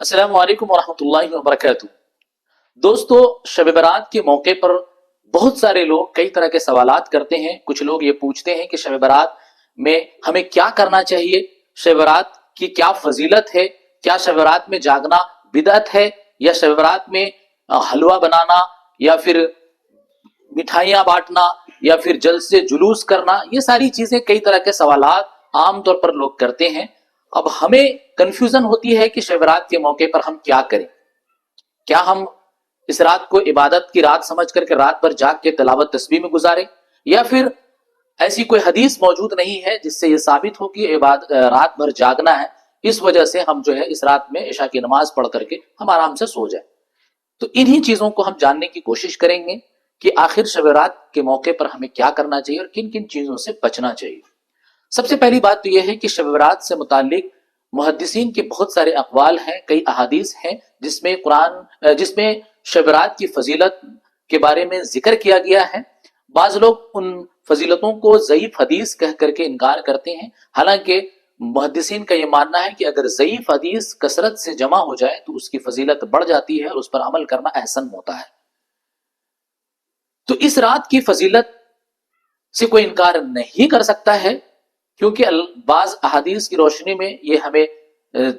السلام علیکم ورحمۃ اللہ وبرکاتہ۔ دوستو، شب برات کے موقع پر بہت سارے لوگ کئی طرح کے سوالات کرتے ہیں۔ کچھ لوگ یہ پوچھتے ہیں کہ شب برات میں ہمیں کیا کرنا چاہیے، شب برات کی کیا فضیلت ہے، کیا شب برات میں جاگنا بدعت ہے، یا شب برات میں حلوہ بنانا یا پھر مٹھائیاں بانٹنا یا پھر جلسے جلوس کرنا، یہ ساری چیزیں کئی طرح کے سوالات عام طور پر لوگ کرتے ہیں۔ اب ہمیں کنفیوژن ہوتی ہے کہ شب برات کے موقع پر ہم کیا کریں۔ کیا ہم اس رات کو عبادت کی رات سمجھ کر کے رات بھر جاگ کے تلاوت تسبیح میں گزاریں، یا پھر ایسی کوئی حدیث موجود نہیں ہے جس سے یہ ثابت ہو کہ رات بھر جاگنا ہے، اس وجہ سے ہم جو ہے اس رات میں عشاء کی نماز پڑھ کر کے ہم آرام سے سو جائیں۔ تو انہی چیزوں کو ہم جاننے کی کوشش کریں گے کہ آخر شب برات کے موقع پر ہمیں کیا کرنا چاہیے اور کن کن چیزوں سے بچنا چاہیے۔ سب سے پہلی بات تو یہ ہے کہ شب برات سے متعلق محدثین کے بہت سارے اقوال ہیں، کئی احادیث ہیں جس میں شب برات کی فضیلت کے بارے میں ذکر کیا گیا ہے۔ بعض لوگ ان فضیلتوں کو ضعیف حدیث کہہ کر کے انکار کرتے ہیں، حالانکہ محدثین کا یہ ماننا ہے کہ اگر ضعیف حدیث کثرت سے جمع ہو جائے تو اس کی فضیلت بڑھ جاتی ہے اور اس پر عمل کرنا احسن ہوتا ہے۔ تو اس رات کی فضیلت سے کوئی انکار نہیں کر سکتا ہے، کیونکہ بعض احادیث کی روشنی میں یہ ہمیں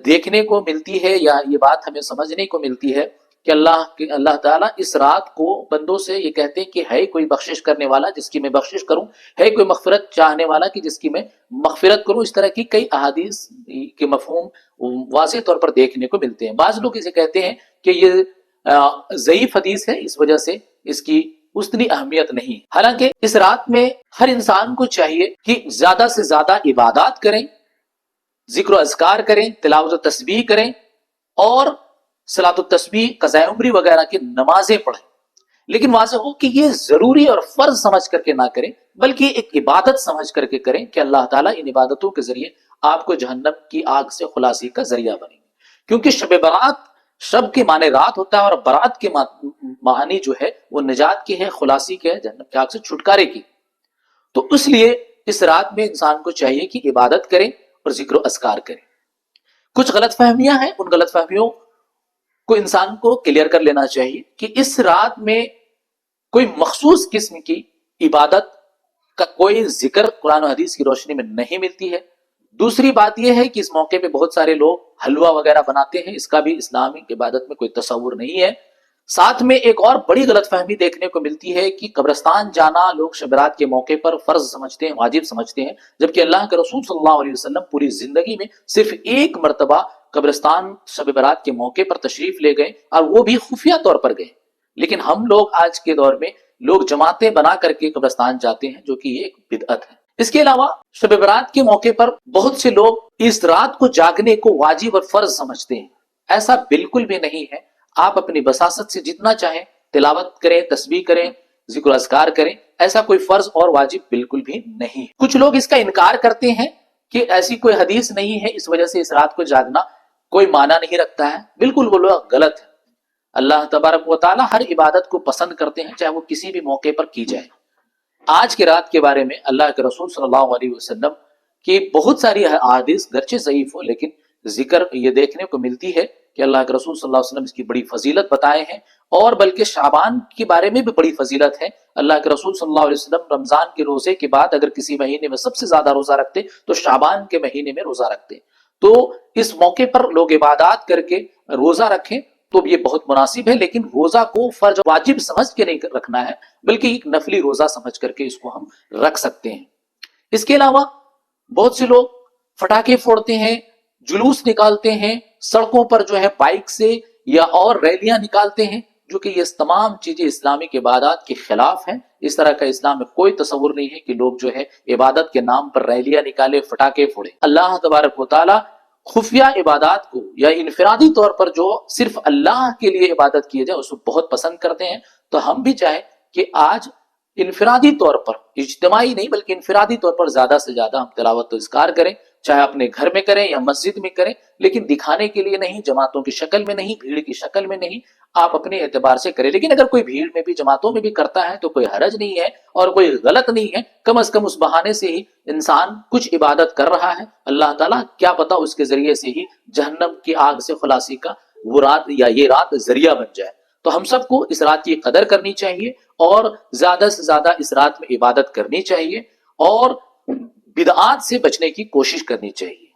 دیکھنے کو ملتی ہے یا یہ بات ہمیں سمجھنے کو ملتی ہے کہ اللہ تعالیٰ اس رات کو بندوں سے یہ کہتے ہیں کہ ہے کوئی بخشش کرنے والا جس کی میں بخشش کروں، ہے کوئی مغفرت چاہنے والا کہ جس کی میں مغفرت کروں۔ اس طرح کی کئی احادیث کے مفہوم واضح طور پر دیکھنے کو ملتے ہیں۔ بعض لوگ اسے کہتے ہیں کہ یہ ضعیف حدیث ہے، اس وجہ سے اس کی اتنی اہمیت نہیں۔ حالانکہ اس رات میں ہر انسان کو چاہیے کہ زیادہ سے زیادہ عبادات کریں، ذکر و اذکار کریں، تلاوت و تسبیح کریں، اور صلاۃ التسبیح، قضاء عمری وغیرہ کی نمازیں پڑھیں۔ لیکن واضح ہو کہ یہ ضروری اور فرض سمجھ کر کے نہ کریں، بلکہ ایک عبادت سمجھ کر کے کریں کہ اللہ تعالیٰ ان عبادتوں کے ذریعے آپ کو جہنم کی آگ سے خلاصی کا ذریعہ بنیں گے۔ کیونکہ شب برات، شب کے معنی رات ہوتا ہے، اور برات کے معنی جو ہے وہ نجات کی ہے، خلاصی کی ہے، جہنم کی آگ سے چھٹکارے کی۔ تو اس لیے اس رات میں انسان کو چاہیے کہ عبادت کریں اور ذکر و اذکار کریں۔ کچھ غلط فہمیاں ہیں، ان غلط فہمیوں کو انسان کو کلیئر کر لینا چاہیے کہ اس رات میں کوئی مخصوص قسم کی عبادت کا کوئی ذکر قرآن و حدیث کی روشنی میں نہیں ملتی ہے۔ دوسری بات یہ ہے کہ اس موقع پہ بہت سارے لوگ حلوہ وغیرہ بناتے ہیں، اس کا بھی اسلامی عبادت میں کوئی تصور نہیں ہے۔ ساتھ میں ایک اور بڑی غلط فہمی دیکھنے کو ملتی ہے کہ قبرستان جانا لوگ شب برات کے موقع پر فرض سمجھتے ہیں، واجب سمجھتے ہیں، جبکہ اللہ کے رسول صلی اللہ علیہ وسلم پوری زندگی میں صرف ایک مرتبہ قبرستان شب برات کے موقع پر تشریف لے گئے، اور وہ بھی خفیہ طور پر گئے۔ لیکن ہم لوگ آج کے دور میں لوگ جماعتیں بنا کر کے قبرستان جاتے ہیں، جو کہ یہ ایک بدعت ہے۔ اس کے علاوہ شب برات کے موقع پر بہت سے لوگ اس رات کو جاگنے کو واجب اور فرض سمجھتے ہیں۔ ایسا بالکل بھی نہیں ہے۔ آپ اپنی بساست سے جتنا چاہیں تلاوت کریں، تسبیح کریں، ذکر و اذکار کریں، ایسا کوئی فرض اور واجب بالکل بھی نہیں۔ کچھ لوگ اس کا انکار کرتے ہیں کہ ایسی کوئی حدیث نہیں ہے، اس وجہ سے اس رات کو جاگنا کوئی معنی نہیں رکھتا ہے۔ بالکل وہ لوگ غلط ہے۔ اللہ تبارک و تعالی ہر عبادت کو پسند کرتے ہیں، چاہے وہ کسی بھی موقع پر کی جائے۔ آج کی رات کے بارے میں اللہ کے رسول صلی اللہ علیہ وسلم کی بہت ساری احادیث گرچہ ضعیف ہو، لیکن ذکر یہ دیکھنے کو ملتی ہے کہ اللہ کے رسول صلی اللہ علیہ وسلم اس کی بڑی فضیلت بتائے ہیں، اور بلکہ شعبان کے بارے میں بھی بڑی فضیلت ہے۔ اللہ کے رسول صلی اللہ علیہ وسلم رمضان کے روزے کے بعد اگر کسی مہینے میں سب سے زیادہ روزہ رکھتے تو شعبان کے مہینے میں روزہ رکھتے۔ تو اس موقع پر لوگ عبادات کر کے روزہ رکھیں تو یہ بہت مناسب ہے، لیکن روزہ کو فرض واجب سمجھ کے نہیں رکھنا ہے، بلکہ ایک نفلی روزہ سمجھ کر کے اس کو ہم رکھ سکتے ہیں۔ اس کے علاوہ بہت سے لوگ پٹاخے پھوڑتے ہیں، جلوس نکالتے ہیں، سڑکوں پر جو ہے بائک سے یا اور ریلیاں نکالتے ہیں، جو کہ یہ تمام چیزیں اسلامی کے عبادات کے خلاف ہیں۔ اس طرح کا اسلام میں کوئی تصور نہیں ہے کہ لوگ جو ہے عبادت کے نام پر ریلیاں نکالے، پٹاخے پھوڑے۔ اللہ تبارک و تعالی خفیہ عبادات کو یا انفرادی طور پر جو صرف اللہ کے لیے عبادت کی جائے اس کو بہت پسند کرتے ہیں۔ تو ہم بھی چاہیں کہ آج انفرادی طور پر، اجتماعی نہیں بلکہ انفرادی طور پر زیادہ سے زیادہ ہم تلاوت و اذکار کریں، چاہے اپنے گھر میں کریں یا مسجد میں کریں، لیکن دکھانے کے لیے نہیں، جماعتوں کی شکل میں نہیں، بھیڑ کی شکل میں نہیں، آپ اپنے اعتبار سے کریں۔ لیکن اگر کوئی بھیڑ میں بھی جماعتوں میں بھی کرتا ہے تو کوئی حرج نہیں ہے اور کوئی غلط نہیں ہے، کم از کم اس بہانے سے ہی انسان کچھ عبادت کر رہا ہے۔ اللہ تعالیٰ کیا پتا اس کے ذریعے سے ہی جہنم کی آگ سے خلاصی کا وہ رات یا یہ رات ذریعہ بن جائے. تو ہم سب کو اس رات کی قدر کرنی چاہیے اور زیادہ سے زیادہ اس رات میں عبادت کرنی چاہیے اور بدعات سے بچنے کی کوشش کرنی چاہیے.